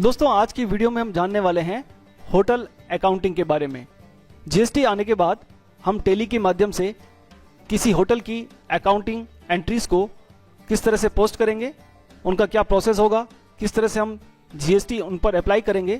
दोस्तों आज की वीडियो में हम जानने वाले हैं होटल अकाउंटिंग के बारे में। जीएसटी आने के बाद हम टेली के माध्यम से किसी होटल की अकाउंटिंग एंट्रीज को किस तरह से पोस्ट करेंगे, उनका क्या प्रोसेस होगा, किस तरह से हम जीएसटी उन पर अप्लाई करेंगे,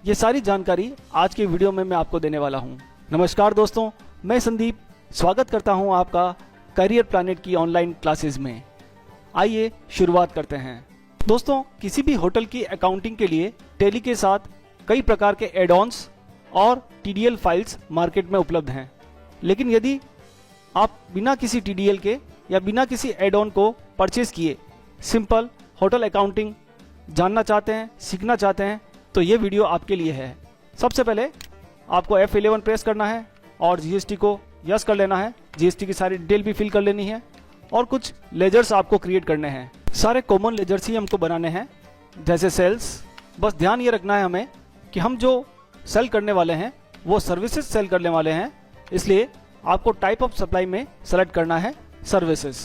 ये सारी जानकारी आज की वीडियो में मैं आपको देने वाला हूँ। नमस्कार दोस्तों, मैं संदीप स्वागत करता हूँ आपका करियर प्लैनेट की ऑनलाइन क्लासेस में। आइए शुरुआत करते हैं। दोस्तों किसी भी होटल की अकाउंटिंग के लिए टेली के साथ कई प्रकार के एड ऑन्स और टीडीएल फाइल्स मार्केट में उपलब्ध हैं, लेकिन यदि आप बिना किसी टीडीएल के या बिना किसी एड ऑन को परचेज किए सिंपल होटल अकाउंटिंग जानना चाहते हैं, सीखना चाहते हैं, तो ये वीडियो आपके लिए है। सबसे पहले आपको F11 प्रेस करना है और जीएसटी को यस कर लेना है। जीएसटी की सारी डिटेल भी फिल कर लेनी है और कुछ लेजर्स आपको क्रिएट करने हैं। सारे कॉमन लेजर्स ही हमको बनाने हैं, जैसे सेल्स। बस ध्यान ये रखना है हमें कि हम जो सेल करने वाले हैं वो सर्विसेज सेल करने वाले हैं, इसलिए आपको टाइप ऑफ सप्लाई में सेलेक्ट करना है सर्विसेज।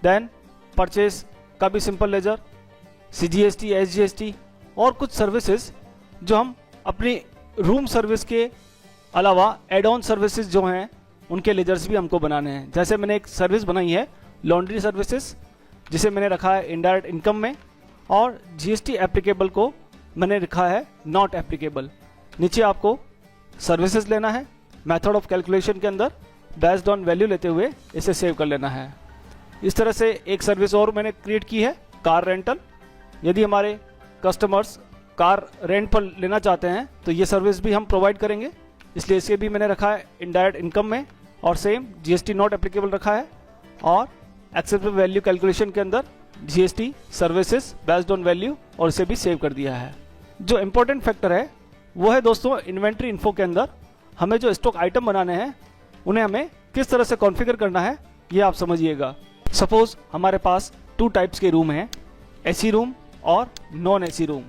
देन परचेज का भी सिंपल लेजर, CGST, SGST और कुछ सर्विसेज जो हम अपनी रूम सर्विस के अलावा एड ऑन सर्विसेज जो हैं उनके लेजर्स भी हमको बनाने हैं। जैसे मैंने एक सर्विस बनाई है लॉन्ड्री सर्विसेज, जिसे मैंने रखा है इनडायरेक्ट इनकम में, और जीएसटी एप्लीकेबल को मैंने रखा है नॉट एप्लीकेबल। नीचे आपको सर्विसेज लेना है, मेथड ऑफ कैलकुलेशन के अंदर बेस्ड ऑन वैल्यू लेते हुए इसे सेव कर लेना है। इस तरह से एक सर्विस और मैंने क्रिएट की है कार रेंटल। यदि हमारे कस्टमर्स कार रेंट पर लेना चाहते हैं तो ये सर्विस भी हम प्रोवाइड करेंगे, इसलिए इसे भी मैंने रखा है इनडायरेक्ट इनकम में और सेम जीएसटी नॉट एप्लीकेबल रखा है। और एक्सेप्टेबल वैल्यू कैलकुलेशन के अंदर GST services based on value और इसे भी सेव कर दिया है। जो इंपॉर्टेंट फैक्टर है वो है दोस्तों इन्वेंट्री इन्फो के अंदर हमें जो स्टॉक आइटम बनाने हैं उन्हें हमें किस तरह से कॉन्फ़िगर करना है ये आप समझिएगा। सपोज हमारे पास 2 टाइप्स के रूम हैं, एसी रूम और नॉन एसी रूम।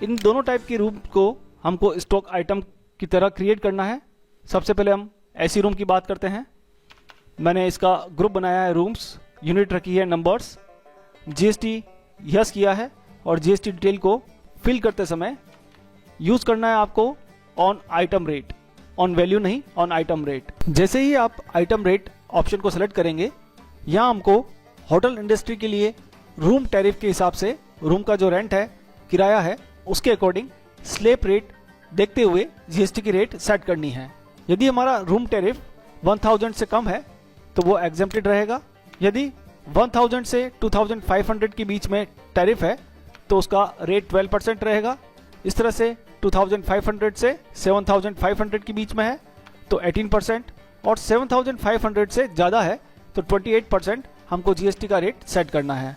इन दोनों टाइप के रूम को हमको स्टॉक आइटम की तरह क्रिएट करना है। सबसे पहले हम एसी रूम की बात करते हैं। मैंने इसका ग्रुप बनाया है रूम्स, यूनिट रखी है नंबर्स, जीएसटी यस किया है और जीएसटी डिटेल को फिल करते समय यूज करना है आपको on item rate, on value नहीं, ऑन आइटम रेट। जैसे ही आप आइटम रेट ऑप्शन को सेलेक्ट करेंगे, यहाँ हमको होटल इंडस्ट्री के लिए रूम टैरिफ के हिसाब से रूम का जो रेंट है, किराया है, उसके अकॉर्डिंग स्लैब रेट देखते हुए जीएसटी की रेट सेट करनी है। यदि हमारा रूम टैरिफ 1000 से कम है तो वो एग्जेम्प्टेड रहेगा। यदि 1000 से 2500 के बीच में टैरिफ है तो उसका रेट 12% रहेगा। इस तरह से 2500 से 7500 के बीच में है तो 18%, और 7500 से ज़्यादा है तो 28% हमको जीएसटी का रेट सेट करना है।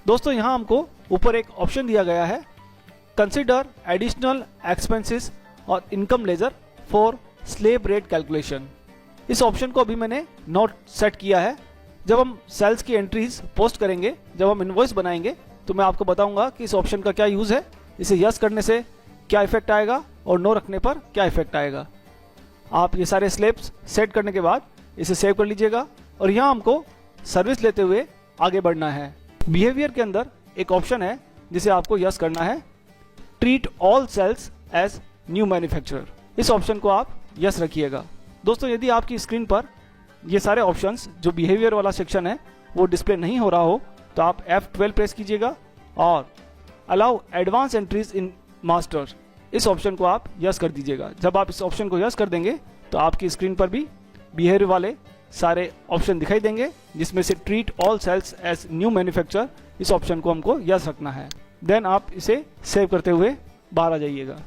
दोस्तों यहाँ हमको ऊपर एक ऑप्शन दिया गया है, कंसिडर एडिशनल एक्सपेंसेस और income ledger for slab rate calculation. इस ऑप्शन को अभी मैंने नोट सेट किया है। जब हम सेल्स की एंट्रीज पोस्ट करेंगे, जब हम इनवॉइस बनाएंगे, तो मैं आपको बताऊंगा कि इस ऑप्शन का क्या यूज़ है, इसे यस करने से क्या इफेक्ट आएगा और नो रखने पर क्या इफेक्ट आएगा। आप ये सारे स्लैब्स सेट करने के बाद इसे सेव कर लीजिएगा और यहाँ हमको सर्विस लेते हुए आगे बढ़ना है। बिहेवियर के अंदर एक ऑप्शन है जिसे आपको यस करना है, treat all sales as new manufacturer. इस ऑप्शन को आप यस रखिएगा। दोस्तों यदि आपकी स्क्रीन पर ये सारे ऑप्शंस जो बिहेवियर वाला सेक्शन है वो डिस्प्ले नहीं हो रहा हो तो आप F12 प्रेस कीजिएगा और allow advance entries in master, इस ऑप्शन को आप यस कर दीजिएगा। जब आप इस ऑप्शन को यस कर देंगे तो आपकी स्क्रीन पर भी बिहेवियर वाले सारे ऑप्शन दिखाई देंगे, जिसमें से treat all sales as new manufacturer, इस ऑप्शन को हमको यस रखना है। देन आप इसे सेव करते हुए बाहर आ जाइएगा।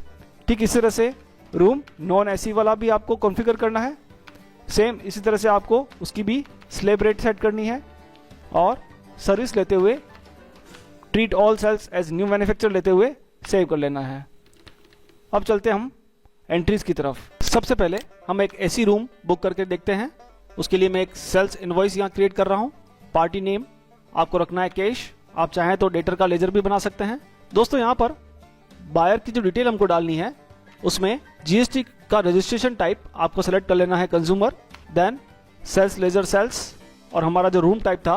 ठीक इसी तरह से रूम नॉन एसी वाला भी आपको कॉन्फ़िगर करना है। सेम इसी तरह से आपको उसकी भी स्लैब रेट सेट करनी है और सर्विस लेते हुए treat all sales as new manufacturer लेते हुए सेव कर लेना है। अब चलते हम एंट्रीज की तरफ। सबसे पहले हम एक एसी रूम बुक करके देखते हैं। उसके लिए मैं एक सेल्स इनवॉइस यहाँ क्रिएट कर रहा हूँ। पार्टी नेम आपको रखना है कैश, आप चाहें तो डेटर का लेजर भी बना सकते हैं। दोस्तों यहाँ पर बायर की जो डिटेल हमको डालनी है उसमें जीएसटी का रजिस्ट्रेशन टाइप आपको सेलेक्ट कर लेना है consumer, then sales ledger sales, और हमारा जो रूम टाइप था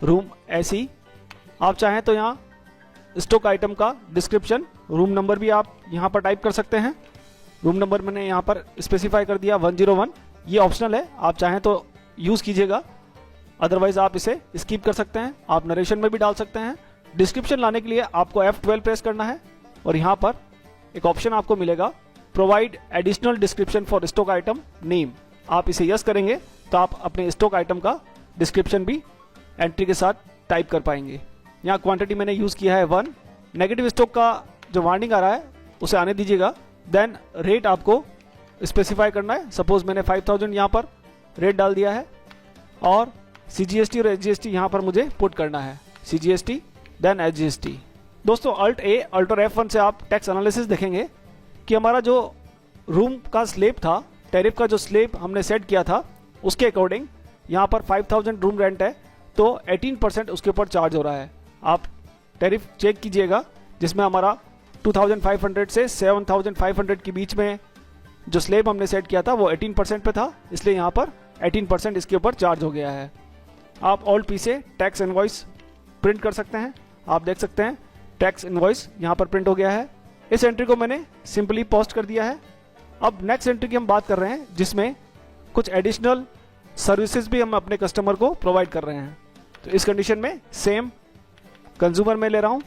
रूम एसी। आप चाहें तो यहाँ स्टॉक आइटम का डिस्क्रिप्शन रूम नंबर भी आप यहाँ पर टाइप कर सकते हैं। रूम नंबर मैंने यहाँ पर स्पेसिफाई कर दिया 101। ये ऑप्शनल है, आप चाहें तो यूज़ कीजिएगा, अदरवाइज आप इसे स्किप कर सकते हैं। आप नरेशन में भी डाल सकते हैं। डिस्क्रिप्शन लाने के लिए आपको F12 प्रेस करना है और यहाँ पर एक ऑप्शन आपको मिलेगा provide additional description for stock item name. आप इसे यस करेंगे तो आप अपने स्टॉक आइटम का डिस्क्रिप्शन भी एंट्री के साथ टाइप कर पाएंगे। यहाँ क्वांटिटी मैंने यूज़ किया है 1। नेगेटिव स्टॉक का जो वार्निंग आ रहा है उसे आने दीजिएगा। देन रेट आपको स्पेसिफाई करना है। सपोज मैंने 5000 यहाँ पर रेट डाल दिया है और CGST और HGST यहाँ पर मुझे पुट करना है। CGST then HGST। दोस्तों Alt A Alt और F1 से आप टैक्स एनालिसिस देखेंगे कि हमारा जो रूम का स्लेब था, टैरिफ का जो स्लेब हमने सेट किया था उसके अकॉर्डिंग यहाँ पर 5000 रूम रेंट है तो 18% उसके ऊपर चार्ज हो रहा है। आप टैरिफ चेक कीजिएगा जिसमें हमारा 2500 से 7500 के बीच में जो स्लेब हमने सेट किया था वो 18% पे था, इसलिए यहाँ पर 18% इसके ऊपर चार्ज हो गया है। आप Alt P से टैक्स इनवॉइस प्रिंट कर सकते हैं। आप देख सकते हैं टैक्स इनवॉइस यहाँ पर प्रिंट हो गया है। इस एंट्री को मैंने सिंपली पोस्ट कर दिया है। अब नेक्स्ट एंट्री की हम बात कर रहे हैं जिसमें कुछ एडिशनल सर्विसेज भी हम अपने कस्टमर को प्रोवाइड कर रहे हैं। तो इस कंडीशन में सेम कंज्यूमर में ले रहा हूँ,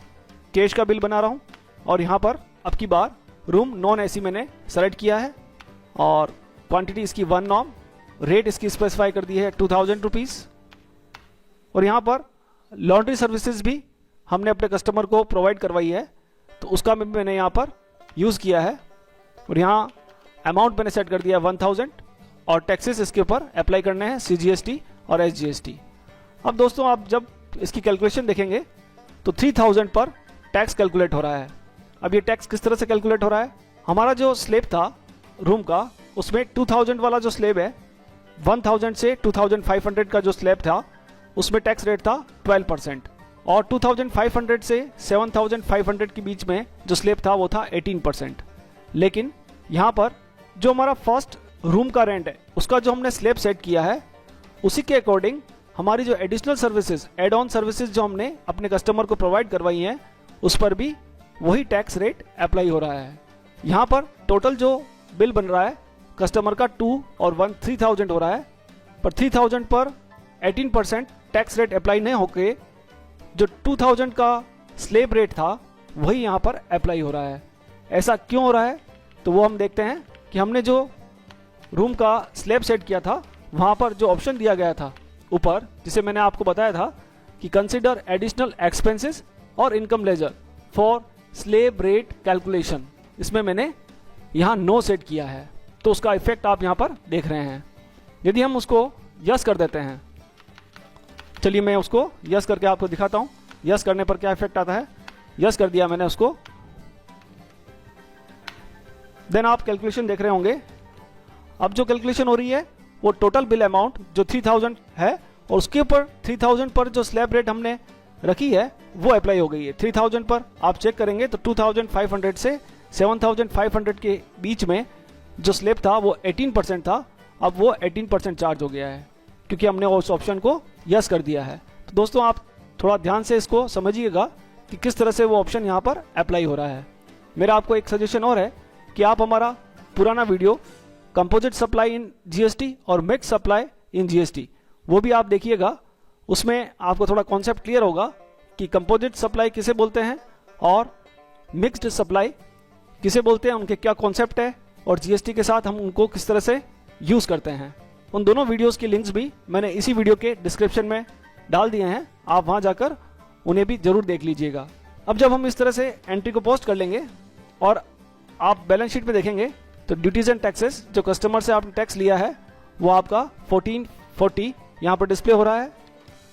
कैश का बिल बना रहा हूँ और यहाँ पर अब की बार रूम नॉन AC मैंने सेलेक्ट किया है और क्वांटिटी इसकी 1 नॉर्म, रेट इसकी स्पेसिफाई कर दी है 2000 रुपीज़। और यहाँ पर लॉन्ड्री सर्विसेज भी हमने अपने कस्टमर को प्रोवाइड करवाई है तो उसका भी मैंने यहाँ पर यूज़ किया है और यहाँ अमाउंट मैंने सेट कर दिया 1000 और टैक्सेस इसके ऊपर अप्लाई करने हैं CGST और HGST। अब दोस्तों आप जब इसकी कैलकुलेशन देखेंगे तो 3000 पर टैक्स कैलकुलेट हो रहा है। अब ये टैक्स किस तरह से कैलकुलेट हो रहा है, हमारा जो स्लेब था रूम का उसमें 2000 वाला जो स्लेब है 1000 से 2500 का जो स्लेब था उसमें टैक्स रेट था 12% और 2500 से 7500 के बीच में जो स्लेब था वो था 18%। लेकिन यहाँ पर जो हमारा फर्स्ट रूम का रेंट है उसका जो हमने स्लेब सेट किया है उसी के अकॉर्डिंग हमारी जो additional services add on services जो हमने अपने कस्टमर को प्रोवाइड करवाई हैं उस पर भी वही टैक्स रेट अप्लाई हो रहा है। यहाँ पर टोटल जो बिल बन रहा है कस्टमर का 2 और 1 3000 हो रहा है, पर 3000 पर 18% टैक्स रेट अप्लाई नहीं होके जो 2000 का स्लेब रेट था वही यहाँ पर अप्लाई हो रहा है। ऐसा क्यों हो रहा है तो वो हम देखते हैं कि हमने जो रूम का स्लेब सेट किया था वहाँ पर जो ऑप्शन दिया गया था ऊपर, जिसे मैंने आपको बताया था कि कंसिडर एडिशनल एक्सपेंसेस और income ledger for slab rate calculation, इसमें मैंने यहाँ नो सेट किया है तो उसका इफेक्ट आप यहाँ पर देख रहे हैं। यदि हम उसको यस कर देते हैं, चलिए मैं उसको यस करके आपको दिखाता हूँ यस करने पर क्या इफेक्ट आता है। यस कर दिया मैंने उसको, देन आप कैलकुलेशन देख रहे होंगे। अब जो कैलकुलेशन हो रही है वो टोटल बिल अमाउंट जो 3000 है और उसके ऊपर 3000 पर जो स्लैब रेट हमने रखी है वो अप्लाई हो गई है। 3000 पर आप चेक करेंगे तो 2500 से 7500 के बीच में जो स्लैब था वो 18% था, अब वो 18% चार्ज हो गया है क्योंकि हमने उस ऑप्शन को यस कर दिया है। तो दोस्तों आप थोड़ा ध्यान से इसको समझिएगा कि किस तरह से वो ऑप्शन यहाँ पर अप्लाई हो रहा है। मेरा आपको एक सजेशन और है कि आप हमारा पुराना video composite supply in GST और मिक्स सप्लाई इन GST वो भी आप देखिएगा, उसमें आपको थोड़ा कॉन्सेप्ट क्लियर होगा कि कंपोजिट सप्लाई किसे बोलते हैं और मिक्स्ड सप्लाई किसे बोलते हैं, उनके क्या कॉन्सेप्ट है और GST के साथ हम उनको किस तरह से यूज़ करते हैं। उन दोनों वीडियोस के लिंक्स भी मैंने इसी वीडियो के डिस्क्रिप्शन में डाल दिए हैं, आप वहाँ जाकर उन्हें भी ज़रूर देख लीजिएगा। अब जब हम इस तरह से एंट्री को पोस्ट कर लेंगे और आप बैलेंस शीट में देखेंगे तो ड्यूटीज एंड टैक्सेस जो कस्टमर से आपने टैक्स लिया है वो आपका 1440 यहाँ पर डिस्प्ले हो रहा है।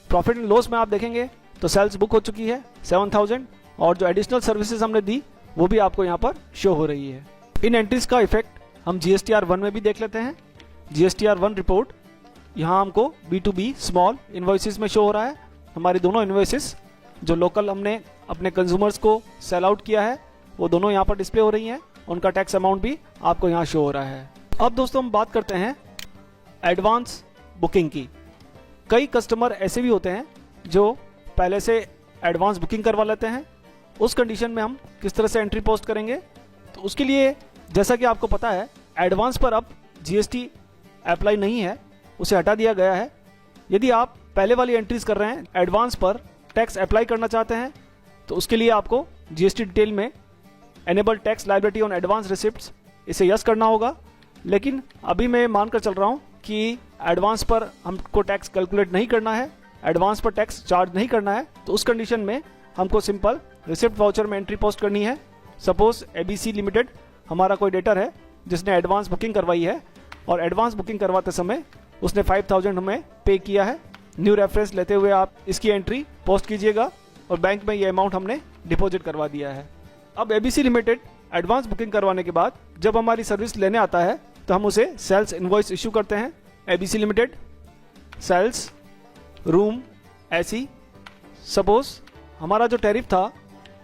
प्रॉफिट एंड लॉस में आप देखेंगे तो सेल्स बुक हो चुकी है 7000 और जो एडिशनल सर्विसेज हमने दी वो भी आपको यहाँ पर शो हो रही है। इन एंट्रीज का इफेक्ट हम GSTR1 में भी देख लेते हैं। GSTR1 रिपोर्ट यहाँ हमको B2B स्मॉल इन्वॉइसेस में शो हो रहा है। हमारी दोनों इन्वॉइसेस जो लोकल हमने अपने कंज्यूमर्स को सेल आउट किया है वो दोनों यहाँ पर डिस्प्ले हो रही हैं, उनका टैक्स अमाउंट भी आपको यहाँ शो हो रहा है। अब दोस्तों हम बात करते हैं एडवांस बुकिंग की। कई कस्टमर ऐसे भी होते हैं जो पहले से एडवांस बुकिंग करवा लेते हैं उस कंडीशन में हम किस तरह से एंट्री पोस्ट करेंगे? तो उसके लिए जैसा कि आपको पता है, एडवांस पर अब जीएसटी अप्लाई नहीं है, उसे हटा दिया गया है। यदि आप पहले वाली एंट्रीज कर रहे हैं, एडवांस पर टैक्स अप्लाई करना चाहते हैं, तो उसके लिए आपको जीएसटी डिटेल में enable tax liability on advance receipts, इसे यस करना होगा। लेकिन अभी मैं मानकर चल रहा हूँ कि एडवांस पर हमको टैक्स कैलकुलेट नहीं करना है, एडवांस पर टैक्स चार्ज नहीं करना है, तो उस कंडीशन में हमको सिंपल रिसिप्ट वाउचर में एंट्री पोस्ट करनी है। सपोज एबीसी लिमिटेड हमारा कोई डेटर है जिसने एडवांस बुकिंग करवाई है, और एडवांस बुकिंग करवाते समय उसने 5000 हमें पे किया है। न्यू रेफरेंस लेते हुए आप इसकी एंट्री पोस्ट कीजिएगा, और बैंक में ये अमाउंट हमने डिपॉजिट करवा दिया है। अब एबीसी लिमिटेड एडवांस बुकिंग करवाने के बाद जब हमारी सर्विस लेने आता है, तो हम उसे सेल्स इनवॉइस इशू करते हैं। ABC limited sales room AC. Suppose हमारा जो टैरिफ था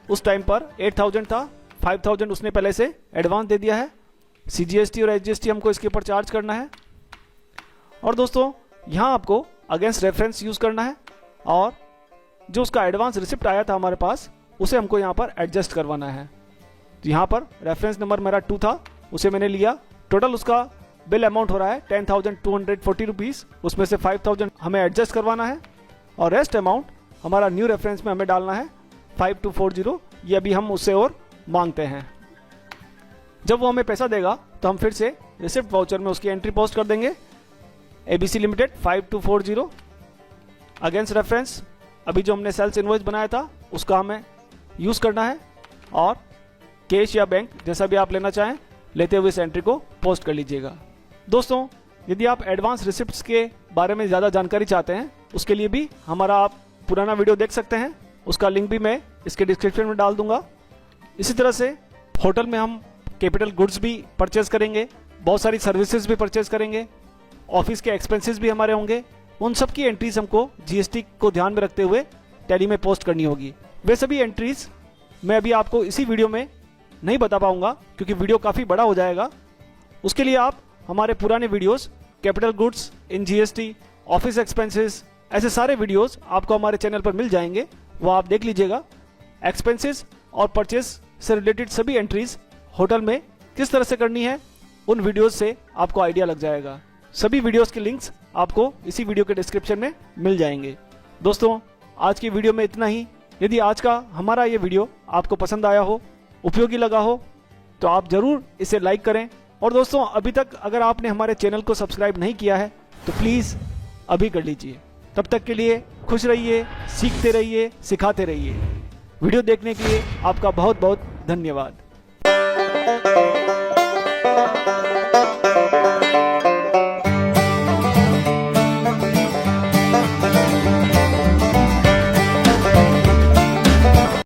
उस टाइम पर 8000 था, 5000 उसने पहले से एडवांस दे दिया है। सीजीएसटी और एचजीएसटी हमको इसके ऊपर चार्ज करना है। और दोस्तों, यहाँ आपको अगेंस्ट रेफरेंस यूज करना है, और जो उसका एडवांस रिसिप्ट आया था हमारे पास, उसे हमको यहाँ पर एडजस्ट करवाना है। तो यहाँ पर रेफरेंस नंबर मेरा 2 था, उसे मैंने लिया। टोटल उसका बिल अमाउंट हो रहा है 10,240 रुपीज़, उसमें से 5000 हमें एडजस्ट करवाना है, और रेस्ट अमाउंट हमारा न्यू रेफरेंस में हमें डालना है 5240। ये अभी हम उससे और मांगते हैं। जब वो हमें पैसा देगा तो हम फिर से रिसिप्ट वाउचर में उसकी एंट्री पोस्ट कर देंगे। एबीसी लिमिटेड 5240 अगेंस्ट रेफरेंस, अभी जो हमने सेल्स इनवॉइस बनाया था उसका हमें यूज करना है, और कैश या बैंक जैसा भी आप लेना चाहें लेते हुए इस एंट्री को पोस्ट कर लीजिएगा। दोस्तों, यदि आप एडवांस रिसिप्ट्स के बारे में ज़्यादा जानकारी चाहते हैं, उसके लिए भी हमारा आप पुराना वीडियो देख सकते हैं, उसका लिंक भी मैं इसके डिस्क्रिप्शन में डाल दूंगा। इसी तरह से होटल में हम कैपिटल गुड्स भी परचेज करेंगे, बहुत सारी सर्विसेज भी परचेज करेंगे, ऑफिस के एक्सपेंसेस भी हमारे होंगे। उन सब की एंट्रीज हमको जीएसटी को ध्यान में रखते हुए टैली में पोस्ट करनी होगी। वे सभी एंट्रीज मैं अभी आपको इसी वीडियो में नहीं बता पाऊंगा, क्योंकि वीडियो काफ़ी बड़ा हो जाएगा। उसके लिए आप हमारे पुराने videos, capital goods in GST, office expenses, ऐसे सारे वीडियोस आपको हमारे चैनल पर मिल जाएंगे, वो आप देख लीजिएगा। एक्सपेंसेस और परचेज से रिलेटेड सभी एंट्रीज होटल में किस तरह से करनी है, उन वीडियोस से आपको आइडिया लग जाएगा। सभी वीडियोस के लिंक्स आपको इसी वीडियो के डिस्क्रिप्शन में मिल जाएंगे। दोस्तों, आज की वीडियो में इतना ही। यदि आज का हमारा ये वीडियो आपको पसंद आया हो, उपयोगी लगा हो, तो आप ज़रूर इसे लाइक करें। और दोस्तों, अभी तक अगर आपने हमारे चैनल को सब्सक्राइब नहीं किया है तो प्लीज़ अभी कर लीजिए। तब तक के लिए खुश रहिए, सीखते रहिए, सिखाते रहिए। वीडियो देखने के लिए आपका बहुत बहुत धन्यवाद।